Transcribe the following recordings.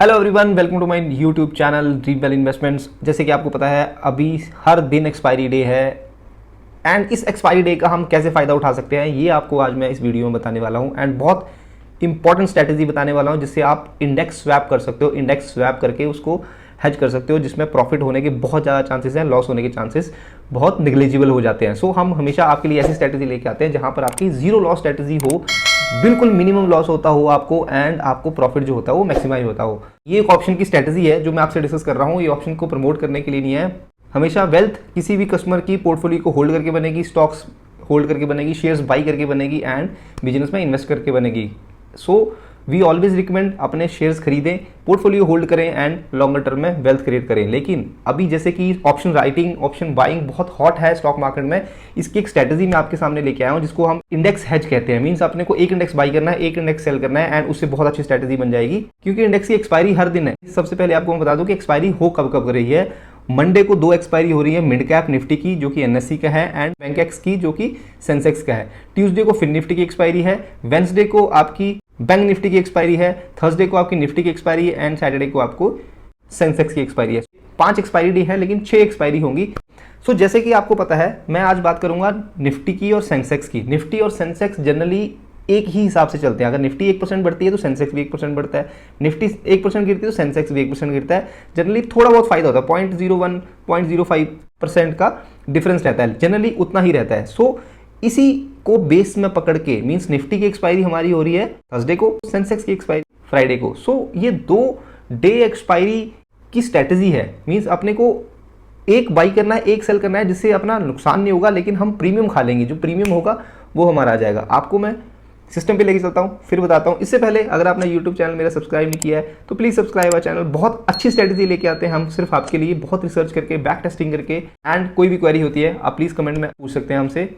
Hello everyone, welcome to my YouTube channel dream well investments. जैसे कि आपको पता है अभी हर दिन एक्सपायरी डे है एंड इस एक्सपायरी डे का हम कैसे फ़ायदा उठा सकते हैं ये आपको आज मैं इस वीडियो में बताने वाला हूं एंड बहुत इंपॉर्टेंट स्ट्रैटेजी बताने वाला हूं जिससे आप इंडेक्स स्वैप कर सकते हो। इंडेक्स स्वैप करके उसको हेज कर सकते हो जिसमें प्रॉफिट होने के बहुत ज़्यादा चांसेस हैं, लॉस होने के चांसेस बहुत निग्लिजिबल हो जाते हैं। सो हम हमेशा आपके लिए ऐसी स्ट्रैटेजी लेके आते हैं जहाँ पर आपकी जीरो लॉस स्ट्रैटेजी हो, बिल्कुल मिनिमम लॉस होता हो आपको एंड आपको प्रॉफिट जो होता है वो मैक्सिमाइज होता हो। ये एक ऑप्शन की स्ट्रैटेजी है जो मैं आपसे डिस्कस कर रहा हूँ। ये ऑप्शन को प्रमोट करने के लिए नहीं है। हमेशा वेल्थ किसी भी कस्टमर की पोर्टफोलियो को होल्ड करके बनेगी, स्टॉक्स होल्ड करके बनेगी, शेयर्स बाई करके बनेगी एंड बिजनेस में इन्वेस्ट करके बनेगी। सो वी ऑलवेज रिकमेंड अपने शेयर्स खरीदें, पोर्टफोलियो होल्ड करें एंड लॉन्गर टर्म में वेल्थ क्रिएट करें। लेकिन अभी जैसे कि ऑप्शन राइटिंग, ऑप्शन बाइंग बहुत हॉट है स्टॉक मार्केट में, इसकी एक स्ट्रैटेजी मैं आपके सामने लेके आया हूं जिसको हम इंडेक्स हेज कहते हैं। मींस अपने को एक इंडेक्स बाई करना है, एक इंडेक्स सेल करना है एंड उससे बहुत अच्छी स्ट्रैटेजी बन जाएगी क्योंकि इंडेक्स की एक्सपायरी हर दिन है। सबसे पहले आपको मैं बता दूं कि एक्सपायरी हो कब कब रही है। मंडे को 2 एक्सपायरी हो रही है, मिड कैप निफ्टी की जो कि एनएससी का है एंड बैंक एक्स की जो कि सेंसेक्स का है। ट्यूसडे को फिन निफ्टी की एक्सपायरी है, वेंसडे को आपकी बैंक निफ्टी की एक्सपायरी है, थर्सडे को आपकी निफ्टी की एक्सपायरी है एंड सैटरडे को आपको सेंसेक्स की एक्सपायरी है। 5 एक्सपायरी डे है लेकिन 6 एक्सपायरी होंगी। सो जैसे कि आपको पता है मैं आज बात करूंगा निफ्टी की और सेंसेक्स की। निफ्टी और सेंसेक्स जनरली एक ही हिसाब से चलते हैं। अगर निफ्टी 1% बढ़ती है तो सेंसेक्स भी 1% बढ़ता है, निफ्टी 1% गिरती है तो सेंसेक्स भी 1% गिरता है। जनरली थोड़ा बहुत फायदा होता है, 0.01 0.05% का डिफरेंस रहता है, जनरली उतना ही रहता है। सो इसी को बेस में पकड़ के मींस निफ्टी की एक्सपायरी हमारी हो रही है थर्सडे को, सेंसेक्स की एक्सपायरी फ्राइडे को। सो ये 2 डे एक्सपायरी की स्ट्रैटेजी है। मींस अपने को एक बाई करना है, एक सेल करना है जिससे अपना नुकसान नहीं होगा लेकिन हम प्रीमियम खा लेंगे। जो प्रीमियम होगा वो हमारा आ जाएगा। आपको मैं सिस्टम पे लेके चलता हूँ फिर बताता हूँ। इससे पहले अगर आपने यूट्यूब चैनल मेरा सब्सक्राइब नहीं किया है तो प्लीज़ सब्सक्राइब आवर चैनल। बहुत अच्छी स्ट्रैटेजी लेके आते हैं हम सिर्फ आपके लिए, बहुत रिसर्च करके, बैक टेस्टिंग करके एंड कोई भी क्वेरी होती है आप प्लीज़ कमेंट में पूछ सकते हैं हमसे।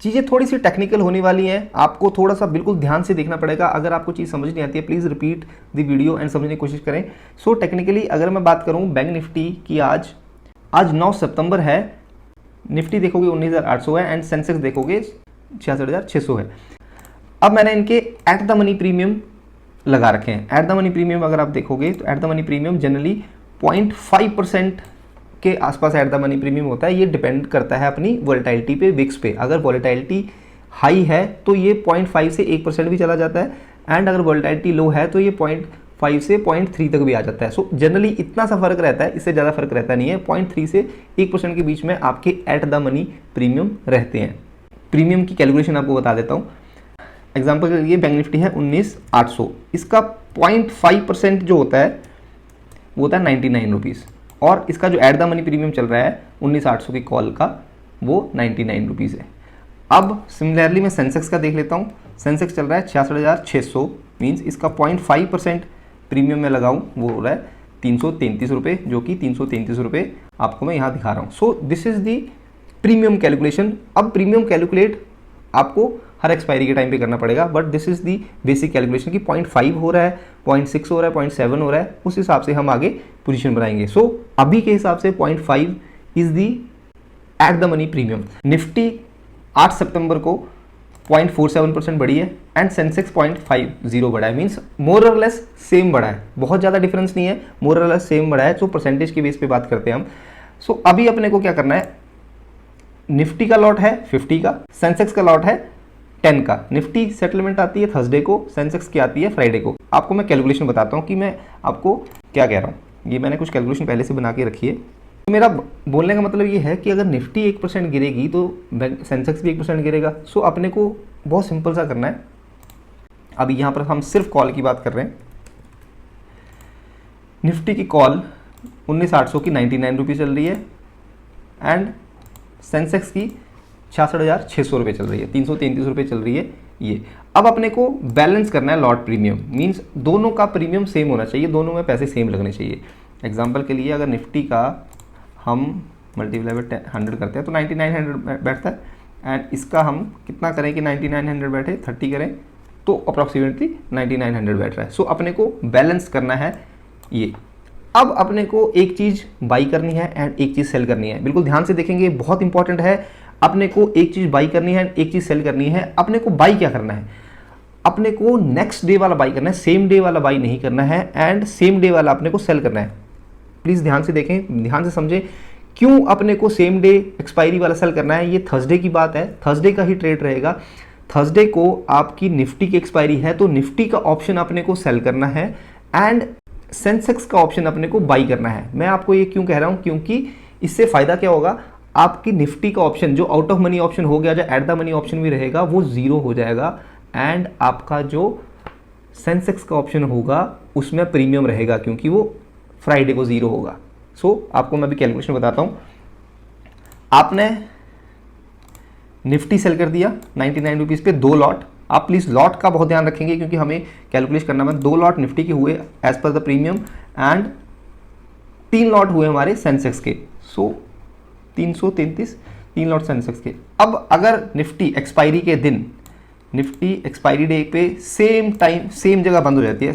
चीज़ें थोड़ी सी टेक्निकल होने वाली हैं, आपको थोड़ा सा बिल्कुल ध्यान से देखना पड़ेगा। अगर आपको चीज़ समझ नहीं आती है please repeat the video and समझने की कोशिश करें। सो टेक्निकली अगर मैं बात करूं बैंक निफ्टी की, आज 9 सितंबर है, निफ्टी देखोगे 19,800 है एंड सेंसेक्स देखोगे 66,600 है। अब मैंने इनके एट द मनी प्रीमियम लगा रखे हैं। एट द मनी प्रीमियम अगर आप देखोगे तो at the money premium generally 0.5% के आसपास एट द मनी प्रीमियम होता है। ये डिपेंड करता है अपनी वोलेटिलिटी पे, विक्स पे। अगर वोलेटिलिटी हाई है तो ये 0.5 से 1% भी चला जाता है एंड अगर वोलेटिलिटी लो है तो ये 0.5 से 0.3 तक भी आ जाता है। सो जनरली इतना सा फर्क रहता है, इससे ज़्यादा फर्क रहता नहीं है। 0.3 से 1% के बीच में आपके एट द मनी प्रीमियम रहते हैं। प्रीमियम की कैलकुलेशन आपको बता देता हूँ। एग्जाम्पल के लिए बैंक निफ्टी है 19,800, इसका 0.5% जो होता है वो होता है 99 रुपीज़ और इसका जो एट द मनी प्रीमियम चल रहा है 19,800 की कॉल का वो 99 रुपीज़ है। अब सिमिलरली मैं सेंसेक्स का देख लेता हूँ। सेंसेक्स चल रहा है 66,600, मीन्स इसका 0.5% प्रीमियम में लगाऊँ वो हो रहा है 333 रुपये, जो कि 333 रुपये आपको मैं यहाँ दिखा रहा हूँ। So this is the premium calculation. अब प्रीमियम कैलकुलेट आपको हर एक्सपायरी के टाइम पे करना पड़ेगा, but this is the basic calculation की 0.5 हो रहा है, 0.6 हो रहा है, 0.7 हो रहा है, उस हिसाब से हम आगे पोजीशन बनाएंगे। सो अभी के हिसाब से 0.5 is the at the money premium. Nifty 8 सितंबर को 0.47% बढ़ी है एंड सेंसेक्स 0.50 बढ़ा है। मीन्स मोर और लेस सेम बढ़ा है, बहुत ज़्यादा डिफरेंस नहीं है, मोर और लेस सेम बढ़ा है। जो परसेंटेज के बेस पे बात करते हैं हम। सो अभी अपने को क्या करना है, निफ्टी का लॉट है 50 का, सेंसेक्स का लॉट है 10 का। निफ्टी सेटलमेंट आती है थर्सडे को, सेंसेक्स की आती है फ्राइडे को। आपको मैं कैलकुलेशन बताता हूँ कि मैं आपको क्या कह रहा हूँ। ये मैंने कुछ कैलकुलेशन पहले से बना के रखी है। तो मेरा बोलने का मतलब ये है कि अगर निफ्टी 1% गिरेगी तो सेंसेक्स भी 1% गिरेगा। सो अपने को बहुत सिंपल सा करना है। अभी यहाँ पर हम सिर्फ कॉल की बात कर रहे हैं। निफ्टी की कॉल 19,800 की 99 रुपये चल रही है एंड सेंसेक्स की 66,600 रुपये चल रही है, 333 रुपये चल रही है ये। अब अपने को बैलेंस करना है लॉट प्रीमियम। मींस दोनों का प्रीमियम सेम होना चाहिए, दोनों में पैसे सेम लगने चाहिए। एग्जांपल के लिए अगर निफ्टी का हम मल्टीप्लाई बाय 100 करते हैं तो 9900 बैठता है एंड इसका हम कितना करें कि 9900 बैठे, 30 करें तो अप्रॉक्सीमेटली 9900 बैठ रहा है। सो अपने को बैलेंस करना है ये। अब अपने को एक चीज़ बाई करनी है एंड एक चीज़ सेल करनी है। बिल्कुल ध्यान से देखेंगे, बहुत इंपॉर्टेंट है। अपने को एक चीज़ बाई करनी है, एक चीज़ सेल करनी है। अपने को बाई क्या करना है, अपने को नेक्स्ट डे वाला बाई करना है, सेम डे वाला बाई नहीं करना है, एंड सेम डे वाला अपने को सेल करना है। प्लीज़ ध्यान से देखें, ध्यान से समझें क्यों अपने को सेम डे एक्सपायरी वाला सेल करना है। ये थर्सडे की बात है, थर्सडे का ही ट्रेड रहेगा। थर्सडे को आपकी निफ्टी की एक्सपायरी है, तो निफ्टी का ऑप्शन अपने को सेल करना है एंड सेंसेक्स का ऑप्शन अपने को बाई करना है। मैं आपको ये क्यों कह रहा हूँ, क्योंकि इससे फायदा क्या होगा, आपकी निफ्टी का ऑप्शन जो आउट ऑफ मनी ऑप्शन हो गया, जो एट द मनी ऑप्शन भी रहेगा, वो जीरो हो जाएगा एंड आपका जो सेंसेक्स का ऑप्शन होगा उसमें प्रीमियम रहेगा, क्योंकि वो फ्राइडे को जीरो होगा। सो आपको मैं भी कैलकुलेशन बताता हूं। आपने निफ्टी सेल कर दिया 99 रुपीज़ पे 2 लॉट। आप प्लीज़ लॉट का बहुत ध्यान रखेंगे, क्योंकि हमें कैलकुलेट करना है। 2 लॉट निफ्टी के हुए as per the premium and 3 lot हुए हमारे सेंसेक्स के। सो 333 3 लॉट सेंसेक्स के। अब अगर निफ्टी एक्सपायरी के दिन, निफ्टी एक्सपायरी डे पे सेम टाइम सेम जगह बंद हो जाती है,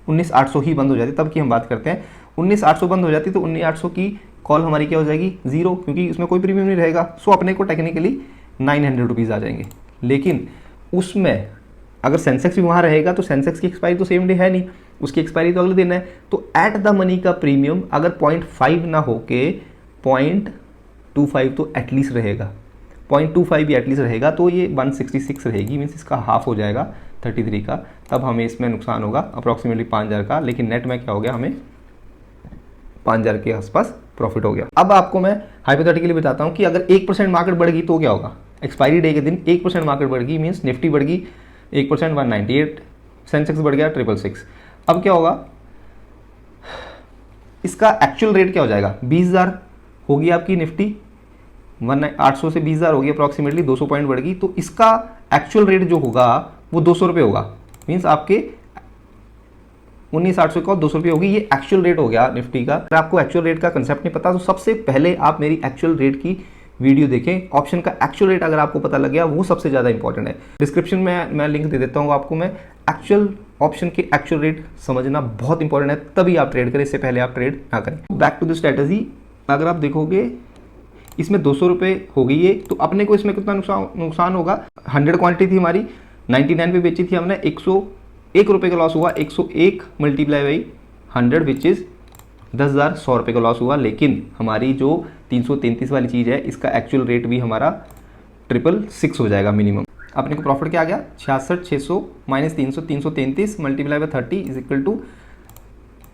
19,800 ही बंद हो जाती है, तब की हम बात करते हैं। 19,800 बंद हो जाती है तो 19,800 की कॉल हमारी क्या हो जाएगी, जीरो, क्योंकि उसमें कोई प्रीमियम नहीं रहेगा। सो अपने को टेक्निकली 900 रुपीज़ आ जाएंगे। लेकिन उसमें अगर सेंसेक्स भी वहाँ रहेगा तो सेंसेक्स की एक्सपायरी तो सेम डे है नहीं, उसकी एक्सपायरी तो अगले दिन है। तो एट द मनी का प्रीमियम अगर 0.5 ना होके 0.25 तो एटलीस्ट रहेगा, 0.25 भी एटलीस्ट रहेगा, तो ये 166 रहेगी, मीन्स इसका हाफ हो जाएगा 33 का। तब हमें इसमें नुकसान होगा अप्रॉक्सीमेटली 5,000 का, लेकिन नेट में क्या हो गया, हमें 5,000 के आसपास प्रॉफिट हो गया। अब आपको मैं हाइपोथेटिकली बताता हूँ कि अगर 1% मार्केट बढ़ गई तो क्या होगा। एक्सपायरी डे के दिन 1% मार्केट बढ़ गई, मीन्स निफ्टी बढ़ गई 1%, 198, सेंसेक्स बढ़ गया 666। अब क्या होगा, इसका एक्चुअल रेट क्या हो जाएगा, 20,000 होगी आपकी निफ्टी, 800 से 20,000 होगी अप्रॉक्सीमेटली, 200 पॉइंट बढ़ गई। तो इसका एक्चुअल रेट जो होगा वो 200 रुपये होगा, मीन्स आपके 19,800 का 200 रुपये होगी। ये एक्चुअल रेट हो गया निफ्टी का। अगर आपको एक्चुअल रेट का कंसेप्ट नहीं पता तो सबसे पहले आप मेरी एक्चुअल रेट की वीडियो देखें। ऑप्शन का एक्चुअल रेट अगर आपको पता लग गया, वो सबसे ज़्यादा इंपॉर्टेंट है। डिस्क्रिप्शन में मैं लिंक दे देता हूँ आपको। मैं एक्चुअल ऑप्शन के एक्चुअल रेट समझना बहुत इंपॉर्टेंट है, तभी आप ट्रेड करें, इससे पहले आप ट्रेड ना करें। बैक टू द स्ट्रेटजी, अगर आप देखोगे इसमें 200 रुपये हो गई है, तो अपने को इसमें कितना नुकसान होगा। 100 क्वांटिटी थी हमारी, 99 पे बेची थी हमने, 101 रुपये का लॉस हुआ। 101 मल्टीप्लाई बाई 100 विच इज़ 10,000, 100 रुपये का लॉस हुआ। लेकिन हमारी जो 333 वाली चीज़ है, इसका एक्चुअल रेट भी हमारा 666 हो जाएगा मिनिमम। अपने को प्रॉफिट क्या आ गया, 66,600 minus 300, 333 multiply by 30 is equal to,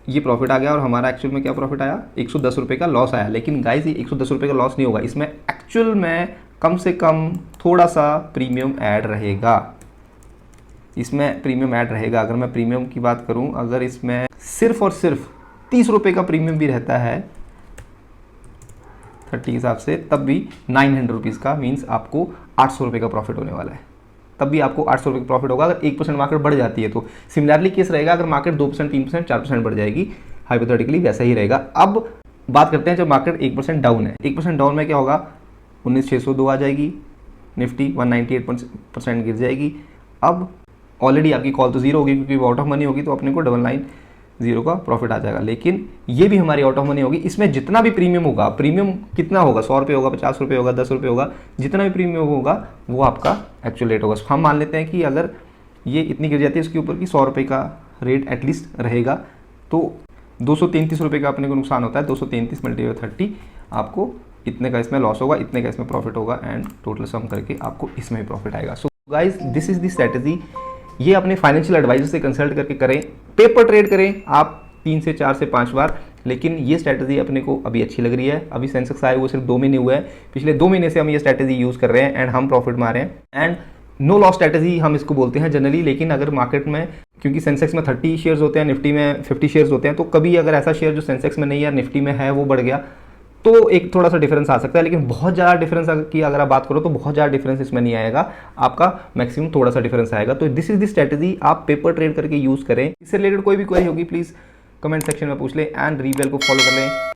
ये प्रॉफिट आ गया। और हमारा एक्चुअल में क्या प्रॉफिट आया, 110 रुपये का लॉस आया। लेकिन गाइस ये 110 रुपये का लॉस नहीं होगा, इसमें एक्चुअल में कम से कम थोड़ा सा प्रीमियम ऐड रहेगा। इसमें प्रीमियम ऐड रहेगा। अगर मैं प्रीमियम की बात करूं, अगर इसमें सिर्फ और सिर्फ 30 रुपये का प्रीमियम भी रहता है 30 के हिसाब से, तब भी 900 रुपीज़ का, मीन्स आपको 800 रुपये का प्रॉफिट होने वाला है। तब भी आपको 800 रुपये का प्रॉफिट होगा अगर 1% मार्केट बढ़ जाती है तो। सिमिलरली केस रहेगा अगर मार्केट 2%, 3%, 4% बढ़ जाएगी, हाइपोथेटिकली वैसा ही रहेगा। अब बात करते हैं जब मार्केट 1% डाउन है। 1% डाउन में क्या होगा, 19,602 आ जाएगी निफ्टी, 198% गिर जाएगी। अब ऑलरेडी आपकी कॉल तो जीरो होगी, क्योंकि वो आउट ऑफ मनी होगी, तो अपने को 990 का प्रॉफिट आ जाएगा। लेकिन ये भी हमारी आउट ऑफ मनी होगी। इसमें जितना भी प्रीमियम होगा, प्रीमियम कितना होगा, 100 रुपये होगा, 50 रुपये होगा, 10 रुपये होगा, जितना भी प्रीमियम होगा वो आपका एक्चुअल रेट होगा। हम मान लेते हैं कि अगर ये इतनी गिर जाती है इसके ऊपर की 100 रुपये का रेट एटलीस्ट रहेगा, तो 233 रुपये का अपने को नुकसान होता है। 233 मल्टीप्लाई 30, आपको इतने का इसमें लॉस होगा, इतने का इसमें प्रॉफिट होगा, एंड टोटल सम करके आपको इसमें ही प्रॉफिट आएगा। So guys this is the strategy. ये अपने फाइनेंशियल एडवाइजर से कंसल्ट करके करें, पेपर ट्रेड करें आप 3 से 4 से 5 बार। लेकिन ये स्ट्रैटेजी अपने को अभी अच्छी लग रही है। अभी सेंसेक्स आए हुए सिर्फ 2 महीने हुए हैं, पिछले 2 महीने से हम ये स्ट्रैटेजी यूज़ कर रहे हैं एंड हम प्रॉफिट मार रहे हैं। एंड नो लॉस स्ट्रैटेजी हम इसको बोलते हैं जनरली। लेकिन अगर मार्केट में, क्योंकि सेंसेक्स में 30 शेयर्स होते हैं, निफ्टी में 50 शेयर्स होते हैं, तो कभी अगर ऐसा शेयर जो सेंसेक्स में नहीं है, निफ्टी में है, वो बढ़ गया तो एक थोड़ा सा डिफरेंस आ सकता है। लेकिन बहुत ज़्यादा डिफरेंस की अगर आप बात करो तो बहुत ज़्यादा डिफरेंस इसमें नहीं आएगा, आपका मैक्सिमम थोड़ा सा डिफरेंस आएगा। तो दिस इज द स्ट्रैटेजी, आप पेपर ट्रेड करके यूज़ करें। इससे रिलेटेड कोई भी क्वेरी होगी प्लीज़ कमेंट सेक्शन में पूछ लें एंड रीबेल को फॉलो कर लें।